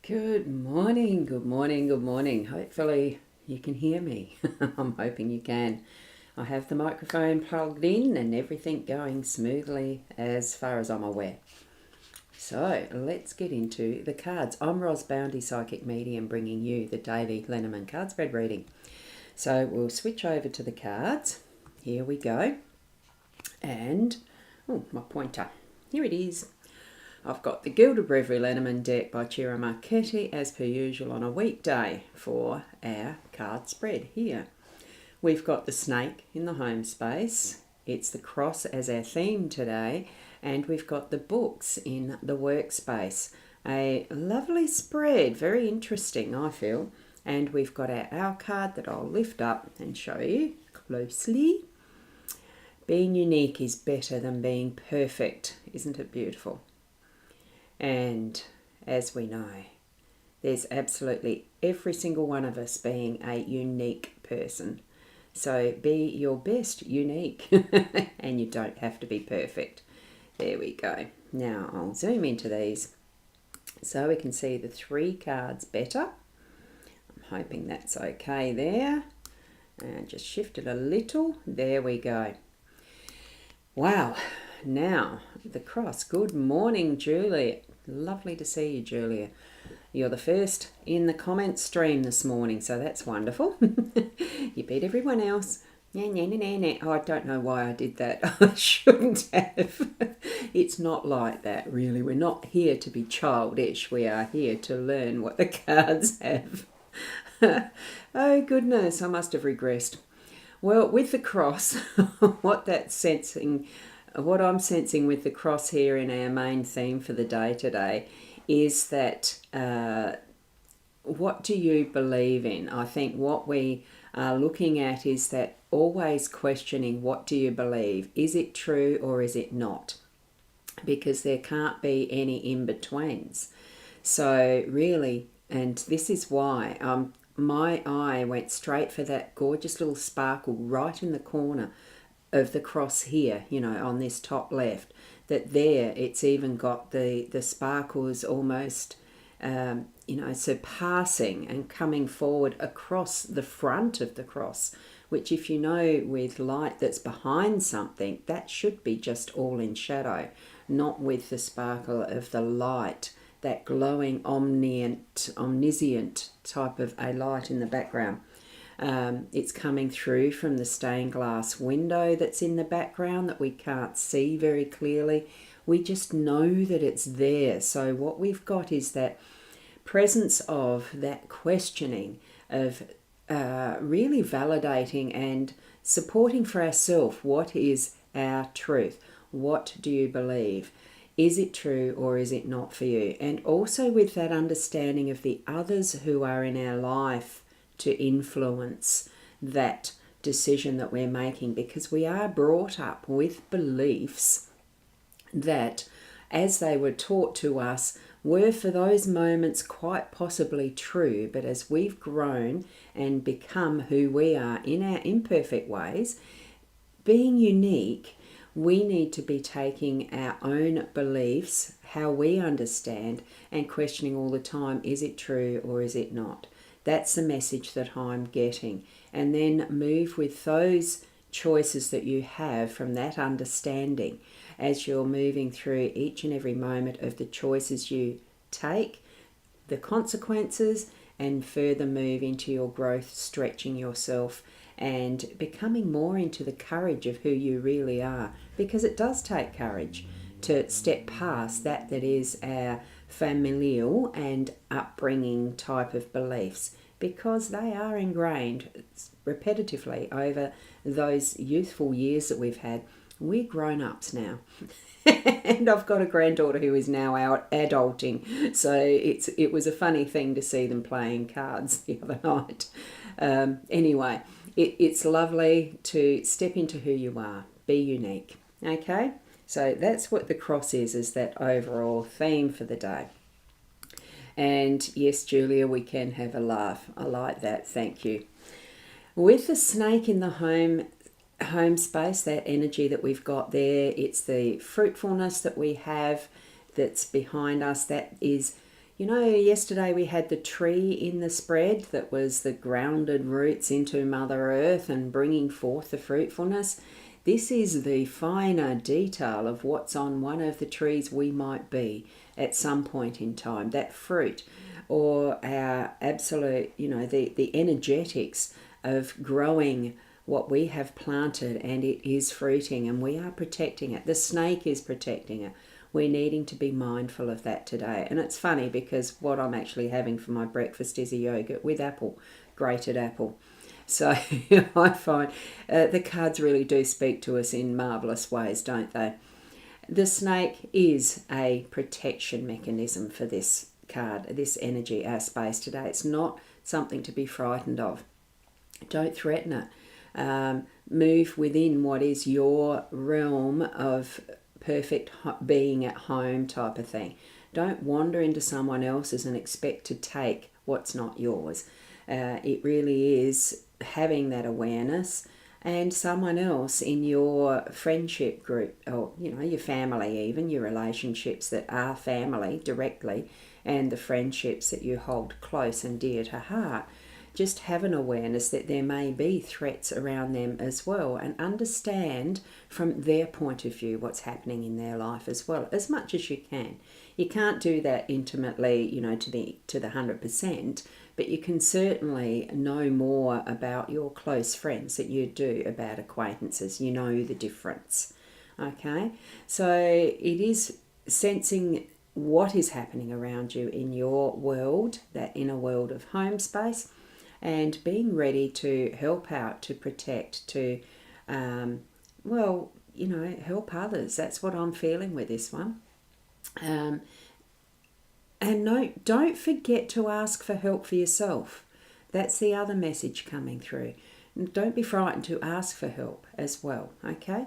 Good morning, good morning, good morning. Hopefully you can hear me. I'm hoping you can. I have the microphone plugged in and everything going smoothly as far as I'm aware. So let's get into the cards. I'm Boundy, Psychic Medium, bringing you the daily Lenormand card spread reading. So we'll switch over to the cards. Here we go. And, my pointer. Here it is. I've got the Gilded Reverie Lenormand deck by Ciro Marchetti as per usual on a weekday for our card spread here. We've got the snake in the home space. It's the cross as our theme today. And we've got the books in the workspace. A lovely spread, very interesting I feel. And we've got our card that I'll lift up and show you closely. Being unique is better than being perfect. Isn't it beautiful? And as we know, there's absolutely every single one of us being a unique person. So be your best unique and you don't have to be perfect. There we go. Now I'll zoom into these so we can see the three cards better. I'm hoping that's okay there. And just shift it a little. There we go. Wow. Now, the cross. Good morning, Julia. Lovely to see you, Julia. You're the first in the comment stream this morning, so that's wonderful. You beat everyone else. Oh, I don't know why I did that. I shouldn't have. It's not like that, really. We're not here to be childish. We are here to learn what the cards have. Oh, goodness, I must have regressed. Well, with the cross, what I'm sensing with the cross here in our main theme for the day today is that what do you believe in? I think what we are looking at is that always questioning, what do you believe? Is it true or is it not? Because there can't be any in-betweens. So really, and this is why my eye went straight for that gorgeous little sparkle right in the corner of the cross here, on this top left, that there it's even got the sparkles almost surpassing and coming forward across the front of the cross, which, if you know, with light that's behind something, that should be just all in shadow, not with the sparkle of the light, that glowing omniscient type of a light in the background. It's coming through from the stained glass window that's in the background that we can't see very clearly. We just know that it's there. So what we've got is that presence of that questioning of really validating and supporting for ourselves what is our truth. What do you believe? Is it true or is it not for you? And also with that understanding of the others who are in our life to influence that decision that we're making, because we are brought up with beliefs that, as they were taught to us, were for those moments quite possibly true, but as we've grown and become who we are in our imperfect ways, being unique, we need to be taking our own beliefs, how we understand, and questioning all the time, is it true or is it not? That's the message that I'm getting. And then move with those choices that you have from that understanding as you're moving through each and every moment of the choices you take, the consequences, and further move into your growth, stretching yourself and becoming more into the courage of who you really are. Because it does take courage to step past that is our familial and upbringing type of beliefs, because they are ingrained repetitively over those youthful years that we've had. We're grown-ups now. And I've got a granddaughter who is now out adulting, so it was a funny thing to see them playing cards the other night. Anyway, it's lovely to step into who you are, be unique. Okay, so that's what the cross is that overall theme for the day. And yes, Julia, we can have a laugh. I like that. Thank you. With the snake in the home space, that energy that we've got there, it's the fruitfulness that we have that's behind us. That is You know, yesterday we had the tree in the spread that was the grounded roots into Mother Earth and bringing forth the fruitfulness. This is the finer detail of what's on one of the trees we might be at some point in time. That fruit, or our absolute, the energetics of growing what we have planted, and it is fruiting and we are protecting it. The snake is protecting it. We're needing to be mindful of that today. And it's funny because what I'm actually having for my breakfast is a yogurt with apple, grated apple. So I find the cards really do speak to us in marvellous ways, don't they? The snake is a protection mechanism for this card, this energy, our space today. It's not something to be frightened of. Don't threaten it. Move within what is your realm of perfect being at home type of thing. Don't wander into someone else's and expect to take what's not yours. It really is having that awareness, and someone else in your friendship group, or your family, even your relationships that are family directly, and the friendships that you hold close and dear to heart. Just have an awareness that there may be threats around them as well, and understand from their point of view what's happening in their life as well, as much as you can. You can't do that intimately, to the 100%, but you can certainly know more about your close friends than you do about acquaintances. You know the difference. Okay? So it is sensing what is happening around you in your world, that inner world of home space, and being ready to help out, to protect, to, help others. That's what I'm feeling with this one. And no, don't forget to ask for help for yourself. That's the other message coming through. And don't be frightened to ask for help as well, okay?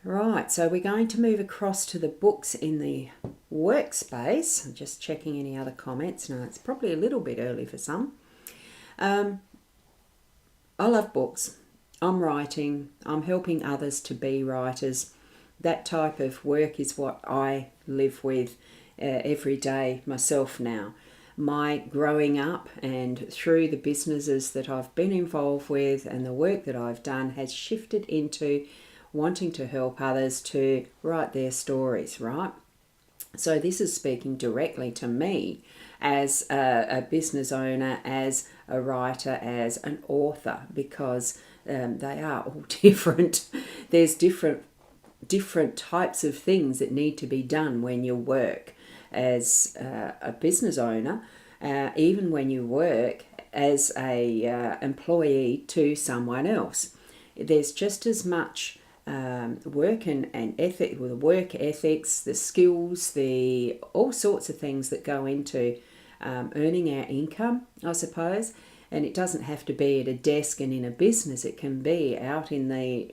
Right, so we're going to move across to the books in the workspace. I'm just checking any other comments. No, it's probably a little bit early for some. I love books. I'm writing. I'm helping others to be writers. That type of work is what I live with every day myself now. My growing up and through the businesses that I've been involved with and the work that I've done has shifted into wanting to help others to write their stories, right? So this is speaking directly to me as a business owner, as a writer, as an author, because they are all different. There's different types of things that need to be done when you work as a business owner, even when you work as a employee to someone else. There's just as much work and ethic, with work ethics, the skills, the all sorts of things that go into earning our income, I suppose. And it doesn't have to be at a desk and in a business. It can be out in the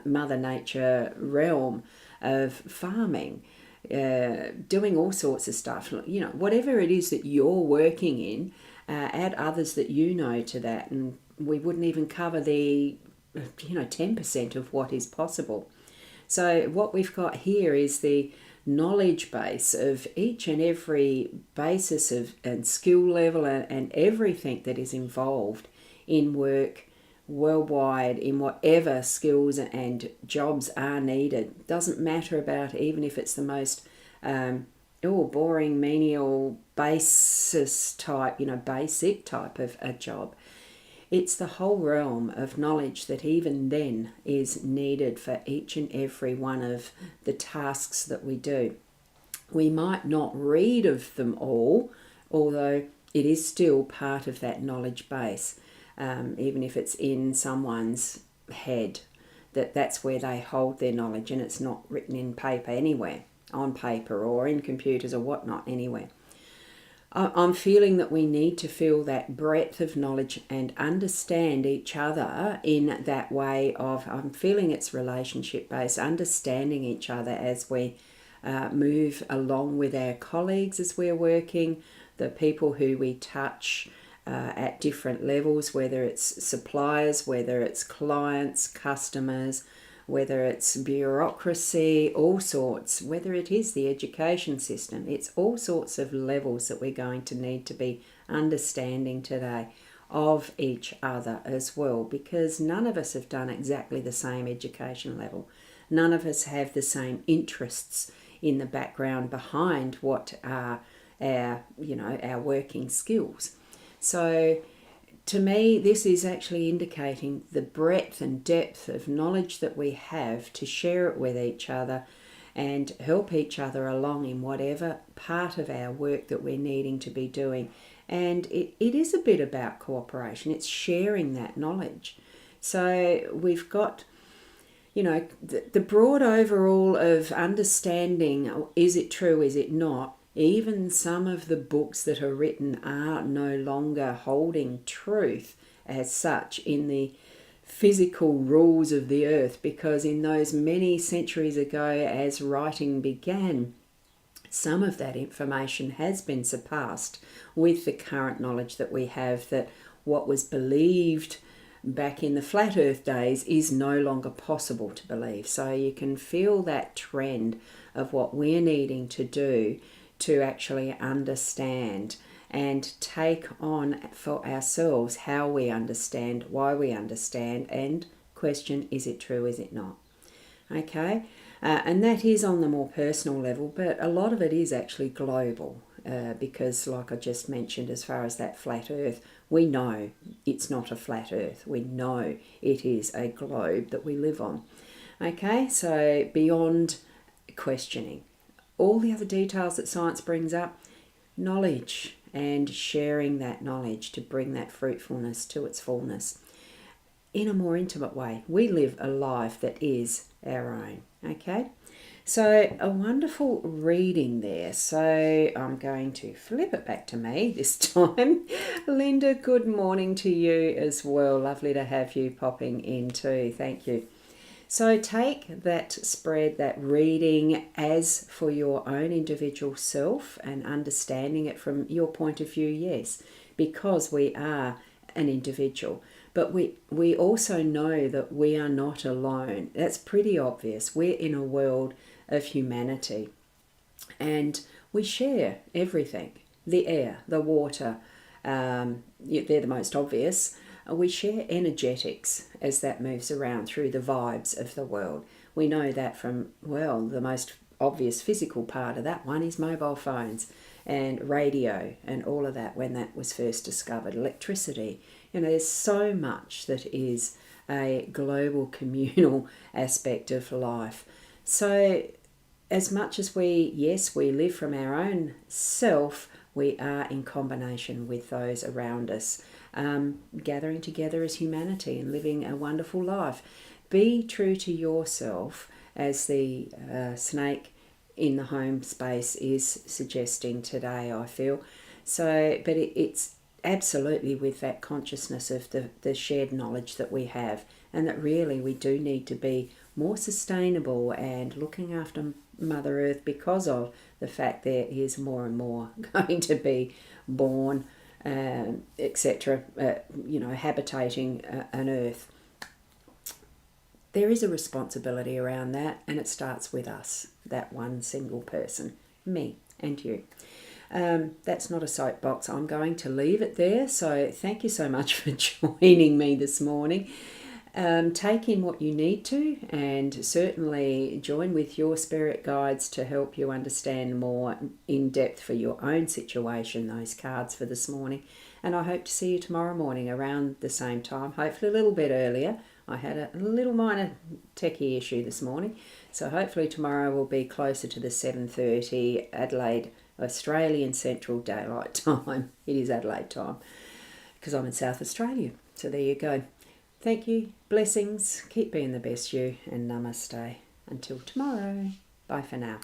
Mother Nature realm of farming, doing all sorts of stuff. Whatever it is that you're working in, add others that you know to that, and we wouldn't even cover the 10% of what is possible. So what we've got here is the knowledge base of each and every basis of and skill level and everything that is involved in work worldwide, in whatever skills and jobs are needed. Doesn't matter about even if it's the most boring menial basis type, basic type of a job. It's the whole realm of knowledge that even then is needed for each and every one of the tasks that we do. We might not read of them all, although it is still part of that knowledge base, even if it's in someone's head, that's where they hold their knowledge, and it's not written in paper anywhere, on paper or in computers or whatnot anywhere. I'm feeling that we need to feel that breadth of knowledge and understand each other in that way of, I'm feeling it's relationship based, understanding each other as we move along with our colleagues as we're working, the people who we touch at different levels, whether it's suppliers, whether it's clients, customers, whether it's bureaucracy, all sorts, whether it is the education system. It's all sorts of levels that we're going to need to be understanding today of each other as well, because none of us have done exactly the same education level. None of us have the same interests in the background behind what are our working skills. So to me, this is actually indicating the breadth and depth of knowledge that we have to share it with each other and help each other along in whatever part of our work that we're needing to be doing. And it is a bit about cooperation. It's sharing that knowledge. So we've got, the broad overall of understanding, is it true, is it not? Even some of the books that are written are no longer holding truth as such in the physical rules of the earth, because in those many centuries ago as writing began, some of that information has been surpassed with the current knowledge that we have, that what was believed back in the flat earth days is no longer possible to believe. So you can feel that trend of what we're needing to do to actually understand and take on for ourselves how we understand, why we understand, and question, is it true, is it not? Okay, and that is on the more personal level, but a lot of it is actually global, because like I just mentioned, as far as that flat earth, we know it's not a flat earth. We know it is a globe that we live on. Okay, so beyond questioning, all the other details that science brings up, knowledge and sharing that knowledge to bring that fruitfulness to its fullness in a more intimate way. We live a life that is our own. Okay, so a wonderful reading there. So I'm going to flip it back to me this time. Linda, good morning to you as well. Lovely to have you popping in too. Thank you. So take that spread, that reading, as for your own individual self and understanding it from your point of view, yes, because we are an individual. But we also know that we are not alone. That's pretty obvious. We're in a world of humanity and we share everything. The air, the water, they're the most obvious. We share energetics as that moves around through the vibes of the world. We know that from, well, the most obvious physical part of that one is mobile phones and radio and all of that when that was first discovered, electricity. There's so much that is a global communal aspect of life. So as much as we live from our own self, we are in combination with those around us, gathering together as humanity and living a wonderful life. Be true to yourself, as the snake in the home space is suggesting today, I feel. So, but it's absolutely with that consciousness of the shared knowledge that we have, and that really we do need to be more sustainable and looking after Mother Earth, because of the fact there is more and more going to be born, etc., habitating an Earth. There is a responsibility around that, and it starts with us, that one single person, me and you. That's not a soapbox. I'm going to leave it there. So thank you so much for joining me this morning. Take in what you need to, and certainly join with your spirit guides to help you understand more in depth for your own situation, those cards for this morning. And I hope to see you tomorrow morning around the same time, hopefully a little bit earlier. I had a little minor techie issue this morning, so hopefully tomorrow will be closer to the 7:30 Adelaide Australian Central Daylight Time. It is Adelaide time because I'm in South Australia. So there you go. Thank you. Blessings. Keep being the best you, and namaste. Until tomorrow. Bye for now.